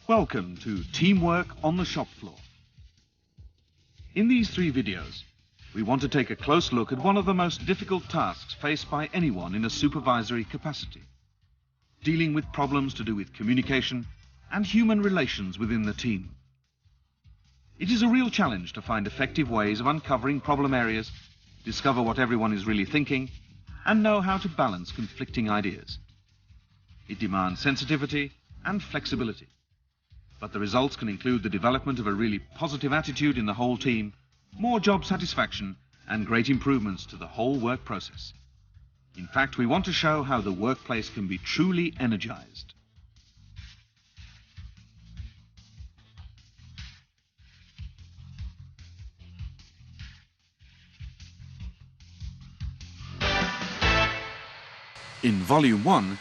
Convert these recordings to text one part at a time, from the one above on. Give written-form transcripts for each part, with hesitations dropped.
Welcome to Teamwork on the Shop Floor. In these 3 videos, we want to take a close look at one of the most difficult tasks faced by anyone in a supervisory capacity, dealing with problems to do with communication and human relations within the team. It is a real challenge to find effective ways of uncovering problem areas, discover what everyone is really thinking, and know how to balance conflicting ideas. It demands sensitivity and flexibility, but the results can include the development of a really positive attitude in the whole team, more job satisfaction, and great improvements to the whole work process. In fact, we want to show how the workplace can be truly energized. In Volume 1,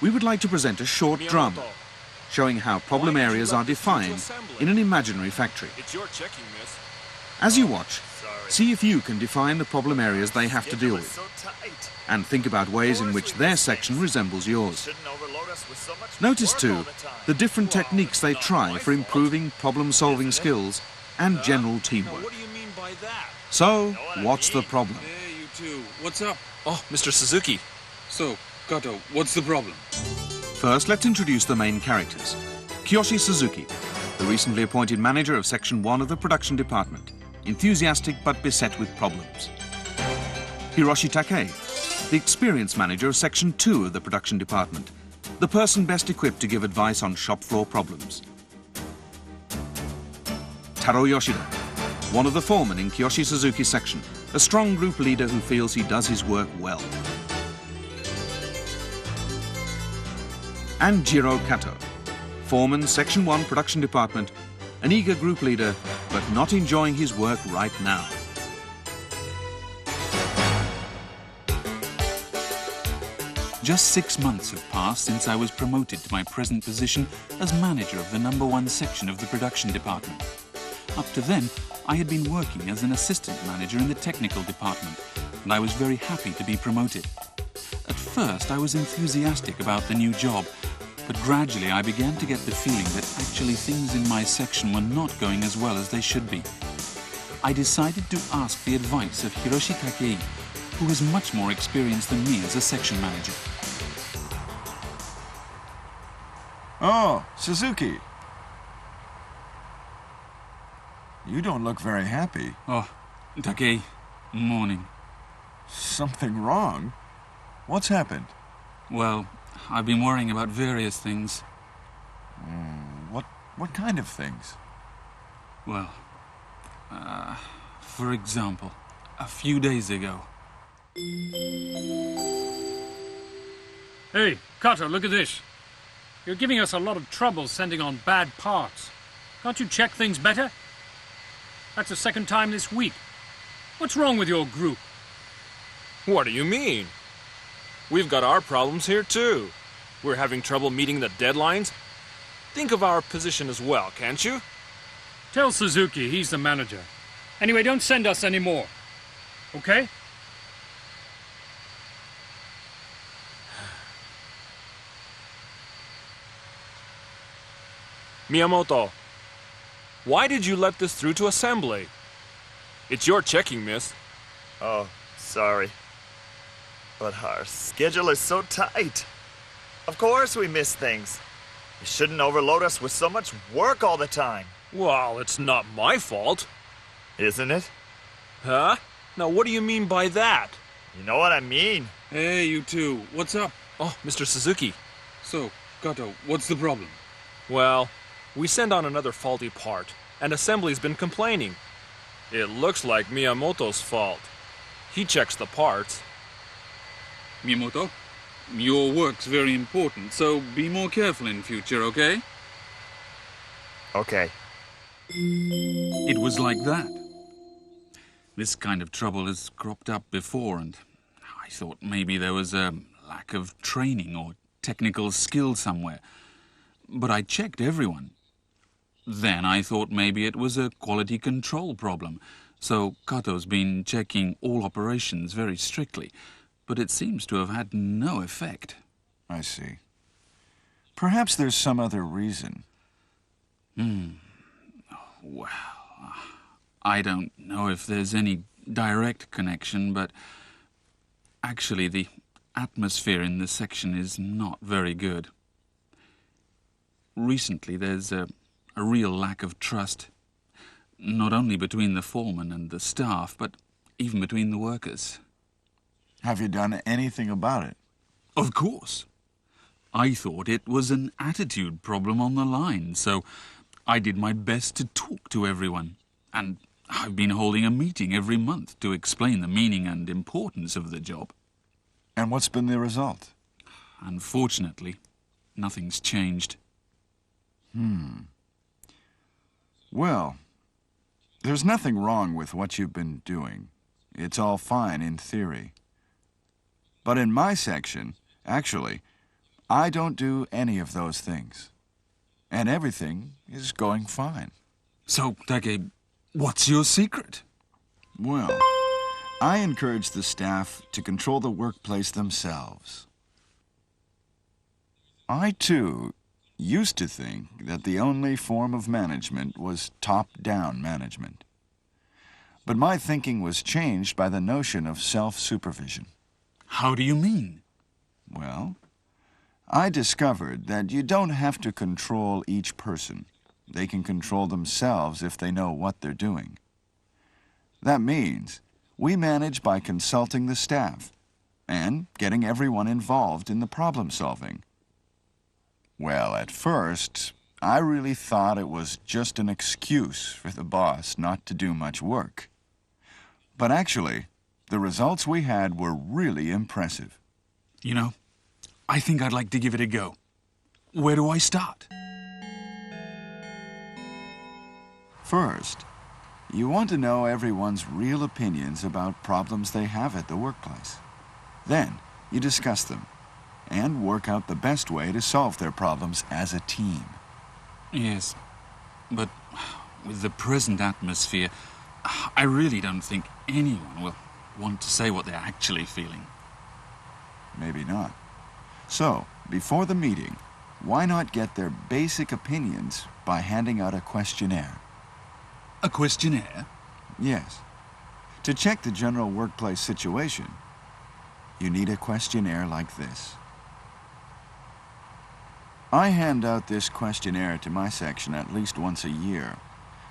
we would like to present a short drama showing how problem areas are defined in an imaginary factory. As you watch, see if you can define the problem areas they have to deal with, and think about ways in which their section resembles yours. Notice too the different techniques they try for improving problem-solving skills and general teamwork. So, what's the problem? Hey, you two. What's up? Oh, Mr. Suzuki. So, Kato, what's the problem? First, let's introduce the main characters. Kiyoshi Suzuki, the recently appointed manager of Section 1 of the production department, enthusiastic but beset with problems. Hiroshi Takei, the experienced manager of Section 2 of the production department, the person best equipped to give advice on shop floor problems. Taro Yoshida, one of the foremen in Kiyoshi Suzuki's section, a strong group leader who feels he does his work well. And Jiro Kato, foreman, Section 1 production department, an eager group leader, but not enjoying his work right now. Just 6 months have passed since I was promoted to my present position as manager of the number 1 section of the production department. Up to then, I had been working as an assistant manager in the technical department, and I was very happy to be promoted. At first, I was enthusiastic about the new job, but gradually I began to get the feeling that actually things in my section were not going as well as they should be. I decided to ask the advice of Hiroshi Takei, who was much more experienced than me as a section manager. Oh, Suzuki. You don't look very happy. Oh, Takei, morning. Something wrong? What's happened? Well, I've been worrying about various things. What kind of things? Well, for example, a few days ago. Hey, Kato, look at this. You're giving us a lot of trouble sending on bad parts. Can't you check things better? That's the 2nd time this week. What's wrong with your group? What do you mean? We've got our problems here too. We're having trouble meeting the deadlines. Think of our position as well, can't you? Tell Suzuki he's the manager. Anyway, don't send us any more. Okay? Miyamoto, why did you let this through to assembly? It's your checking, miss. Oh, sorry. But our schedule is so tight. Of course we miss things. You shouldn't overload us with so much work all the time. Well, it's not my fault. Isn't it? Huh? Now, what do you mean by that? You know what I mean. Hey, you two. What's up? Oh, Mr. Suzuki. So, Kato, what's the problem? Well, we sent on another faulty part, and assembly's been complaining. It looks like Miyamoto's fault. He checks the parts. Miyamoto, your work's very important, so be more careful in future, okay? Okay. It was like that. This kind of trouble has cropped up before, and I thought maybe there was a lack of training or technical skill somewhere. But I checked everyone. Then I thought maybe it was a quality control problem, so Kato's been checking all operations very strictly, but it seems to have had no effect. I see. Perhaps there's some other reason. Well, I don't know if there's any direct connection, but actually the atmosphere in this section is not very good. Recently there's a real lack of trust, not only between the foreman and the staff, but even between the workers. Have you done anything about it? Of course. I thought it was an attitude problem on the line, so I did my best to talk to everyone. And I've been holding a meeting every month to explain the meaning and importance of the job. And what's been the result? Unfortunately, nothing's changed. Well, there's nothing wrong with what you've been doing. It's all fine in theory. But in my section, actually, I don't do any of those things. And everything is going fine. So, Take, what's your secret? Well, I encourage the staff to control the workplace themselves. I, too, used to think that the only form of management was top-down management. But my thinking was changed by the notion of self-supervision. How do you mean? Well, I discovered that you don't have to control each person. They can control themselves if they know what they're doing. That means we manage by consulting the staff and getting everyone involved in the problem solving. Well, at first, I really thought it was just an excuse for the boss not to do much work. But actually, the results we had were really impressive. You know, I think I'd like to give it a go. Where do I start? First, you want to know everyone's real opinions about problems they have at the workplace. Then, you discuss them and work out the best way to solve their problems as a team. Yes, but with the present atmosphere, I really don't think anyone will want to say what they're actually feeling. Maybe not. So, before the meeting, why not get their basic opinions by handing out a questionnaire? A questionnaire? Yes. To check the general workplace situation, you need a questionnaire like this. I hand out this questionnaire to my section at least once a year.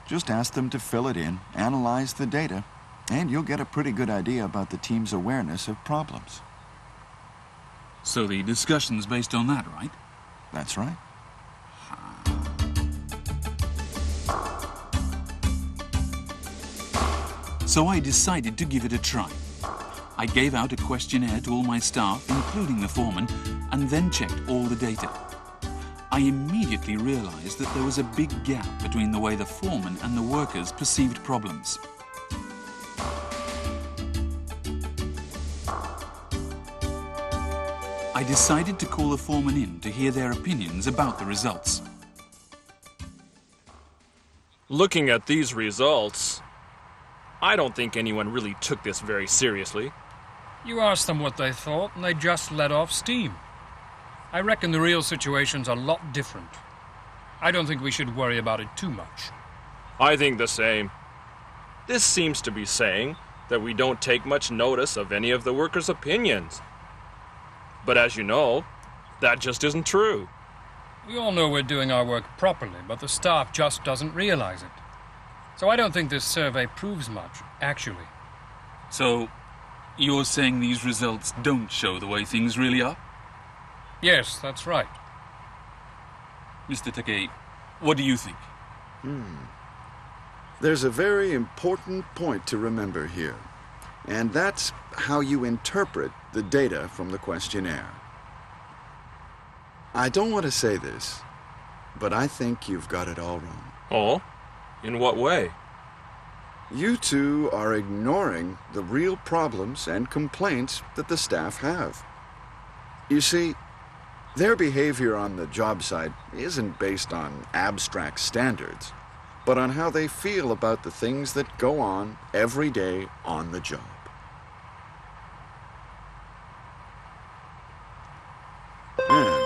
Just ask them to fill it in, analyze the data, and you'll get a pretty good idea about the team's awareness of problems. So the discussion's based on that, right? That's right. So I decided to give it a try. I gave out a questionnaire to all my staff, including the foreman, and then checked all the data. I immediately realized that there was a big gap between the way the foreman and the workers perceived problems. I decided to call the foreman in to hear their opinions about the results. Looking at these results, I don't think anyone really took this very seriously. You asked them what they thought, and they just let off steam. I reckon the real situation's a lot different. I don't think we should worry about it too much. I think the same. This seems to be saying that we don't take much notice of any of the workers' opinions. But as you know, that just isn't true. We all know we're doing our work properly, but the staff just doesn't realize it. So I don't think this survey proves much, actually. So, you're saying these results don't show the way things really are? Yes, that's right. Mr. Takei, what do you think? There's a very important point to remember here, and that's how you interpret the data from the questionnaire. I don't want to say this, but I think you've got it all wrong. Oh? In what way? You two are ignoring the real problems and complaints that the staff have. You see, their behavior on the job site isn't based on abstract standards, but on how they feel about the things that go on every day on the job. And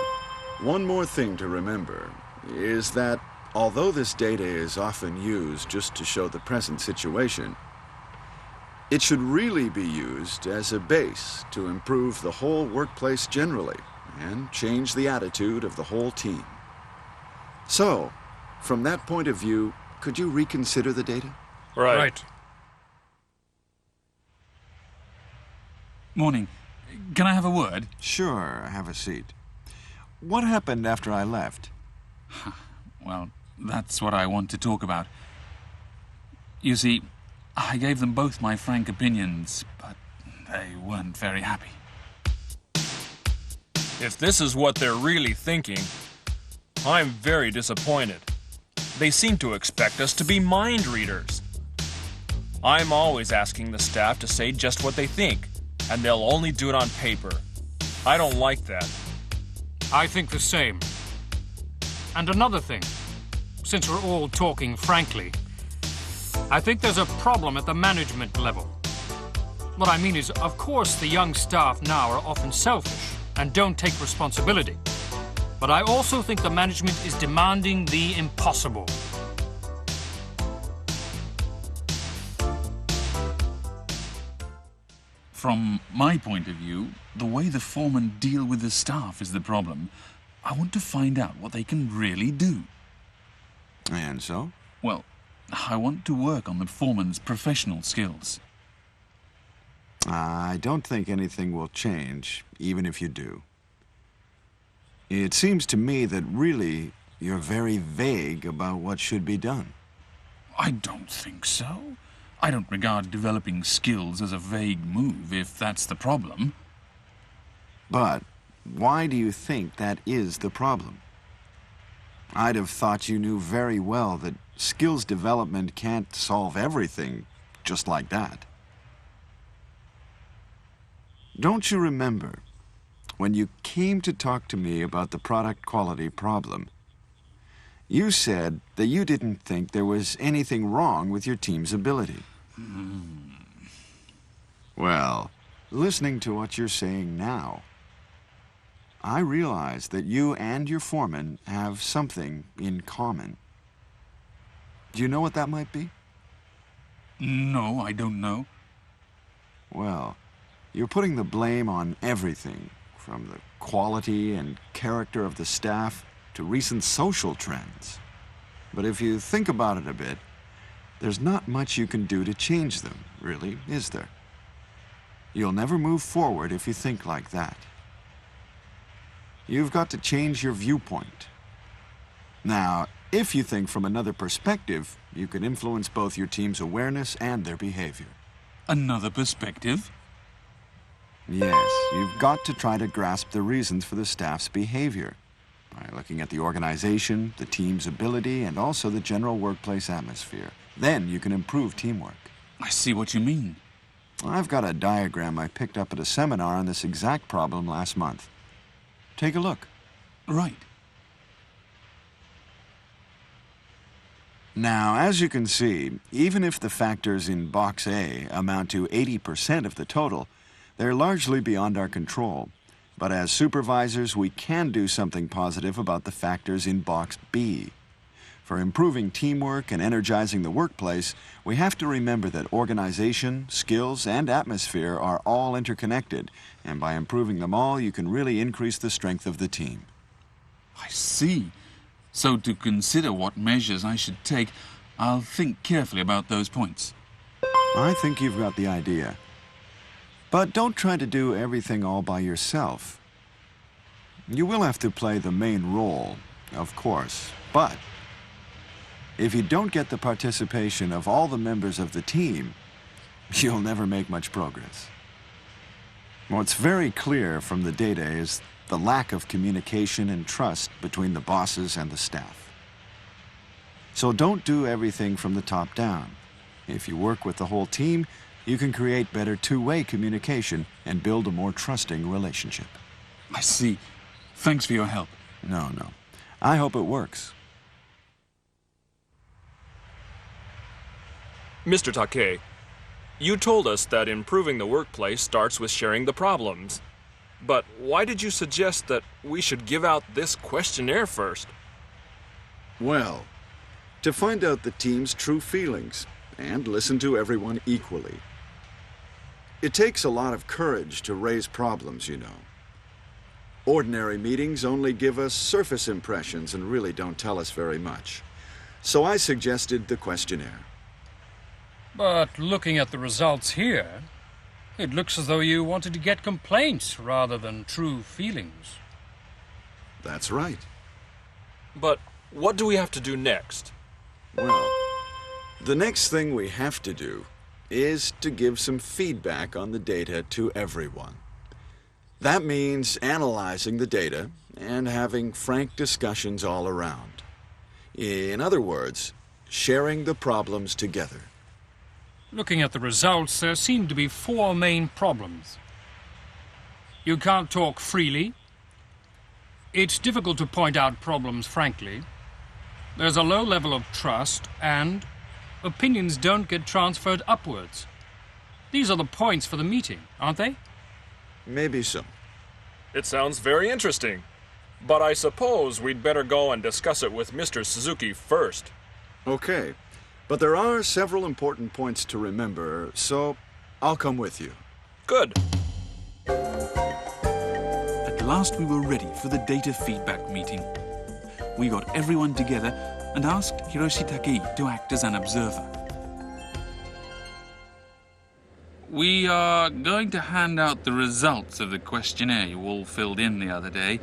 one more thing to remember is that although this data is often used just to show the present situation, it should really be used as a base to improve the whole workplace generally and change the attitude of the whole team. So, from that point of view, could you reconsider the data? Right. Morning. Can I have a word? Sure, have a seat. What happened after I left? Well, that's what I want to talk about. You see, I gave them both my frank opinions, but they weren't very happy. If this is what they're really thinking, I'm very disappointed. They seem to expect us to be mind readers. I'm always asking the staff to say just what they think, and they'll only do it on paper. I don't like that. I think the same. And another thing, since we're all talking frankly, I think there's a problem at the management level. What I mean is, of course, the young staff now are often selfish and don't take responsibility. But I also think the management is demanding the impossible. From my point of view, the way the foremen deal with the staff is the problem. I want to find out what they can really do. And so? Well, I want to work on the foreman's professional skills. I don't think anything will change, even if you do. It seems to me that really you're very vague about what should be done. I don't think so. I don't regard developing skills as a vague move, if that's the problem. But why do you think that is the problem? I'd have thought you knew very well that skills development can't solve everything just like that. Don't you remember when you came to talk to me about the product quality problem? You said that you didn't think there was anything wrong with your team's ability. Well, listening to what you're saying now, I realize that you and your foreman have something in common. Do you know what that might be? No, I don't know. Well, you're putting the blame on everything, from the quality and character of the staff to recent social trends. But if you think about it a bit, there's not much you can do to change them, really, is there? You'll never move forward if you think like that. You've got to change your viewpoint. Now, if you think from another perspective, you can influence both your team's awareness and their behavior. Another perspective? Yes, you've got to try to grasp the reasons for the staff's behavior by looking at the organization, the team's ability, and also the general workplace atmosphere. Then you can improve teamwork. I see what you mean. I've got a diagram I picked up at a seminar on this exact problem last month. Take a look. Right. Now, as you can see, even if the factors in Box A amount to 80% of the total, they're largely beyond our control. But as supervisors, we can do something positive about the factors in Box B. For improving teamwork and energizing the workplace, we have to remember that organization, skills, and atmosphere are all interconnected, and by improving them all, you can really increase the strength of the team. I see. So to consider what measures I should take, I'll think carefully about those points. I think you've got the idea. But don't try to do everything all by yourself. You will have to play the main role, of course, but if you don't get the participation of all the members of the team, you'll never make much progress. What's very clear from the data is the lack of communication and trust between the bosses and the staff. So don't do everything from the top down. If you work with the whole team, you can create better two-way communication and build a more trusting relationship. I see. Thanks for your help. No. I hope it works. Mr. Takei, you told us that improving the workplace starts with sharing the problems. But why did you suggest that we should give out this questionnaire first? Well, to find out the team's true feelings and listen to everyone equally. It takes a lot of courage to raise problems, you know. Ordinary meetings only give us surface impressions and really don't tell us very much. So I suggested the questionnaire. But looking at the results here, it looks as though you wanted to get complaints rather than true feelings. That's right. But what do we have to do next? Well, the next thing we have to do is to give some feedback on the data to everyone. That means analyzing the data and having frank discussions all around. In other words, sharing the problems together. Looking at the results, there seem to be 4 main problems. You can't talk freely. It's difficult to point out problems frankly. There's a low level of trust, and opinions don't get transferred upwards. These are the points for the meeting, aren't they? Maybe so. It sounds very interesting. But I suppose we'd better go and discuss it with Mr. Suzuki first. Okay, but there are several important points to remember, so I'll come with you. Good. At last we were ready for the data feedback meeting. We got everyone together and asked Hiroshi Takei to act as an observer. We are going to hand out the results of the questionnaire you all filled in the other day,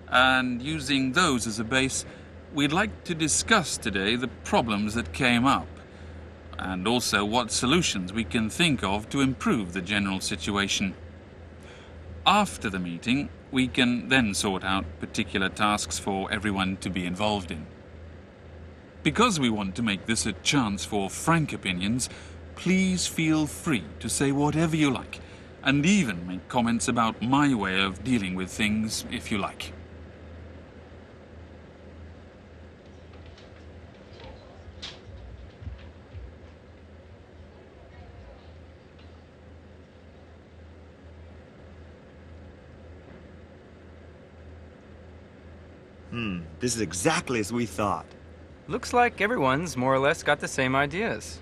and using those as a base, we'd like to discuss today the problems that came up, and also what solutions we can think of to improve the general situation. After the meeting, we can then sort out particular tasks for everyone to be involved in. Because we want to make this a chance for frank opinions, please feel free to say whatever you like, and even make comments about my way of dealing with things if you like. This is exactly as we thought. Looks like everyone's more or less got the same ideas.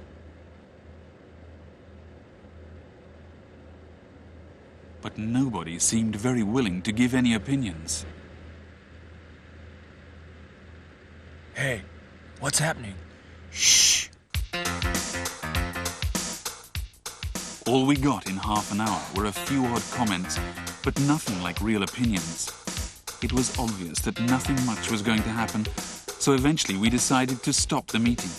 But nobody seemed very willing to give any opinions. Hey, what's happening? Shh! All we got in half an hour were a few odd comments, but nothing like real opinions. It was obvious that nothing much was going to happen, so eventually we decided to stop the meeting.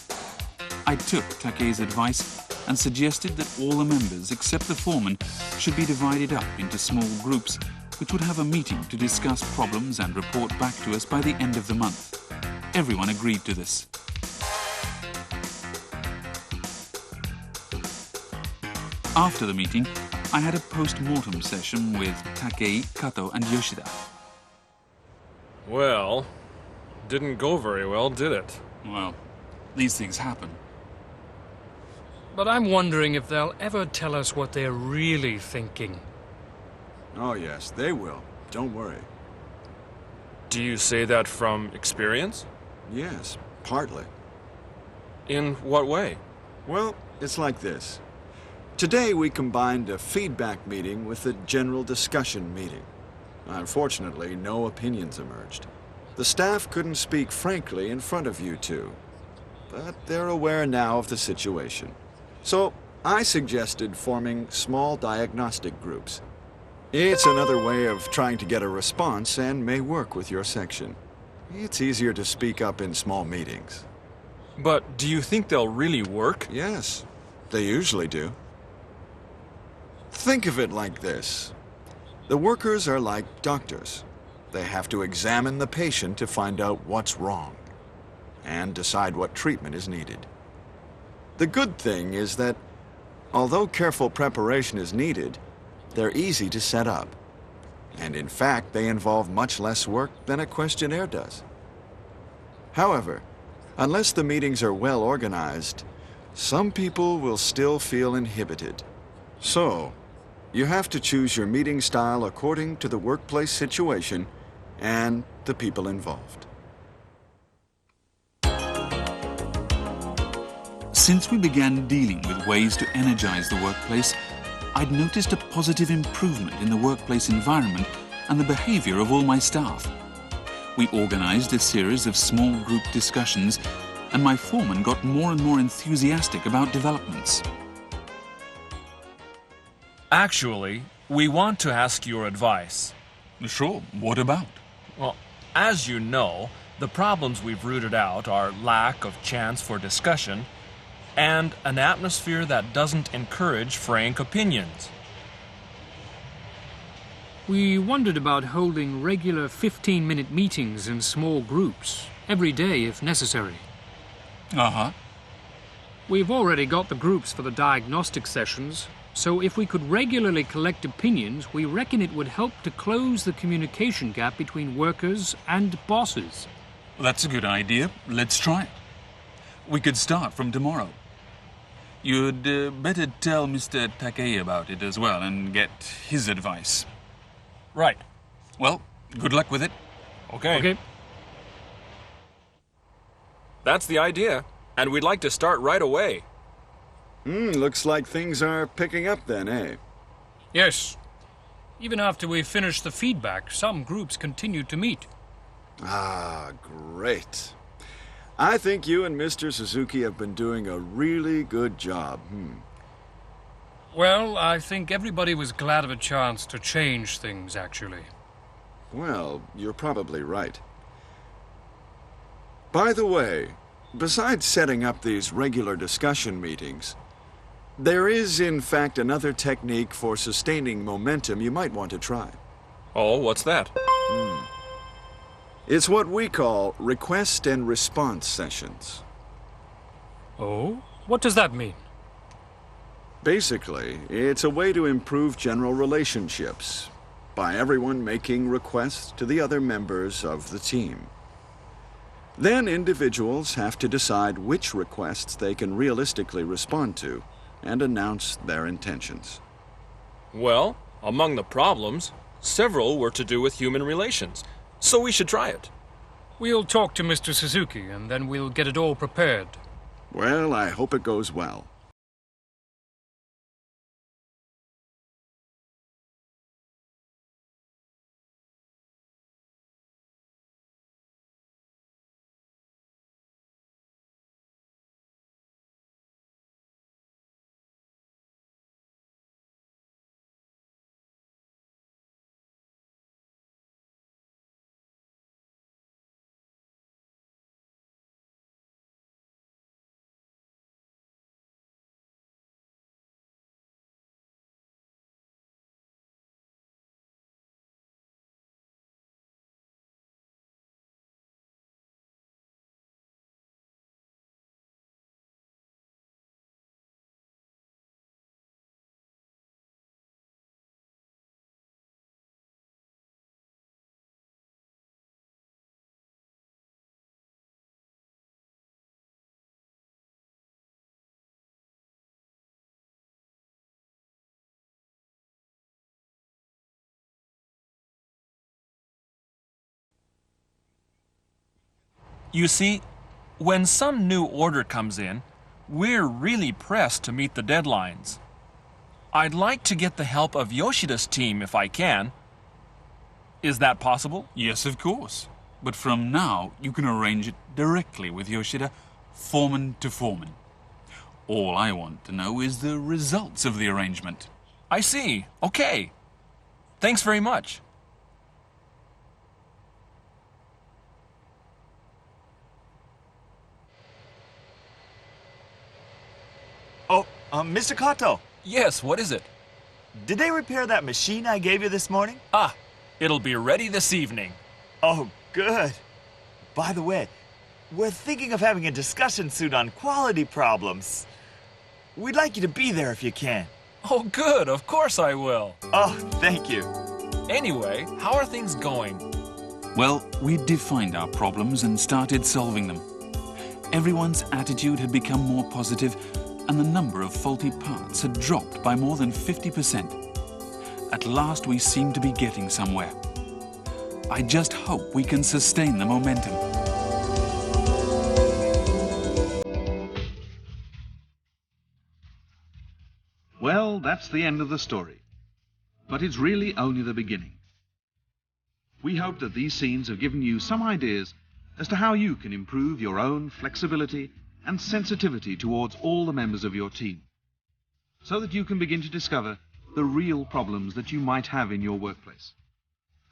I took Takei's advice and suggested that all the members except the foreman should be divided up into small groups, which would have a meeting to discuss problems and report back to us by the end of the month. Everyone agreed to this. After the meeting, I had a post-mortem session with Takei, Kato and Yoshida. Well, didn't go very well, did it? Well, these things happen. But I'm wondering if they'll ever tell us what they're really thinking. Oh yes, they will. Don't worry. Do you say that from experience? Yes, partly. In what way? Well, it's like this. Today we combined a feedback meeting with a general discussion meeting. Unfortunately, no opinions emerged. The staff couldn't speak frankly in front of you two, but they're aware now of the situation. So I suggested forming small diagnostic groups. It's another way of trying to get a response and may work with your section. It's easier to speak up in small meetings. But do you think they'll really work? Yes, they usually do. Think of it like this. The workers are like doctors. They have to examine the patient to find out what's wrong and decide what treatment is needed. The good thing is that, although careful preparation is needed, they're easy to set up. And in fact, they involve much less work than a questionnaire does. However, unless the meetings are well organized, some people will still feel inhibited. So, you have to choose your meeting style according to the workplace situation and the people involved. Since we began dealing with ways to energize the workplace, I'd noticed a positive improvement in the workplace environment and the behavior of all my staff. We organized a series of small group discussions, and my foreman got more and more enthusiastic about developments. Actually, we want to ask your advice. Sure, what about? Well, as you know, the problems we've rooted out are lack of chance for discussion and an atmosphere that doesn't encourage frank opinions. We wondered about holding regular 15-minute meetings in small groups, every day if necessary. Uh-huh. We've already got the groups for the diagnostic sessions, so if we could regularly collect opinions, we reckon it would help to close the communication gap between workers and bosses. That's a good idea. Let's try it. We could start from tomorrow. You'd better tell Mr. Takei about it as well and get his advice. Right. Well, good luck with it. Okay. That's the idea, and we'd like to start right away. Looks like things are picking up then, eh? Yes. Even after we finished the feedback, some groups continued to meet. Ah, great. I think you and Mr. Suzuki have been doing a really good job. Well, I think everybody was glad of a chance to change things, actually. Well, you're probably right. By the way, besides setting up these regular discussion meetings, there is, in fact, another technique for sustaining momentum you might want to try. Oh, what's that? It's what we call request and response sessions. Oh? What does that mean? Basically, it's a way to improve general relationships by everyone making requests to the other members of the team. Then individuals have to decide which requests they can realistically respond to and announce their intentions. Well, among the problems, several were to do with human relations, so we should try it. We'll talk to Mr. Suzuki, and then we'll get it all prepared. Well, I hope it goes well. You see, when some new order comes in, we're really pressed to meet the deadlines. I'd like to get the help of Yoshida's team if I can. Is that possible? Yes, of course. But from now, you can arrange it directly with Yoshida, foreman to foreman. All I want to know is the results of the arrangement. I see. Okay. Thanks very much. Oh, Mr. Kato, Yes, what is it? did they repair that machine I gave you this morning? Ah, it'll be ready this evening. Oh, good. By the way, we're thinking of having a discussion soon on quality problems. We'd like you to be there if you can. Oh, good. Of course I will. Oh, thank you. Anyway, how are things going? Well, we defined our problems and started solving them. Everyone's attitude had become more positive, and the number of faulty parts had dropped by more than 50%. At last, we seemed to be getting somewhere. I just hope we can sustain the momentum. that's the end of the story. But it's really only the beginning. We hope that these scenes have given you some ideas as to how you can improve your own flexibility and sensitivity towards all the members of your team, so that you can begin to discover the real problems that you might have in your workplace,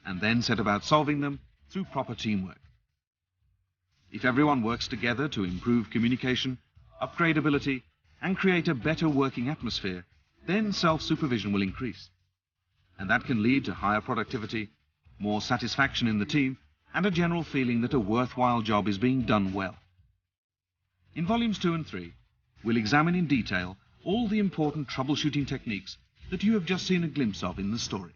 and then set about solving them through proper teamwork. If everyone works together to improve communication, upgrade ability, and create a better working atmosphere, then self-supervision will increase. And that can lead to higher productivity, more satisfaction in the team, and a general feeling that a worthwhile job is being done well. In volumes 2 and 3, we'll examine in detail all the important troubleshooting techniques that you have just seen a glimpse of in the story.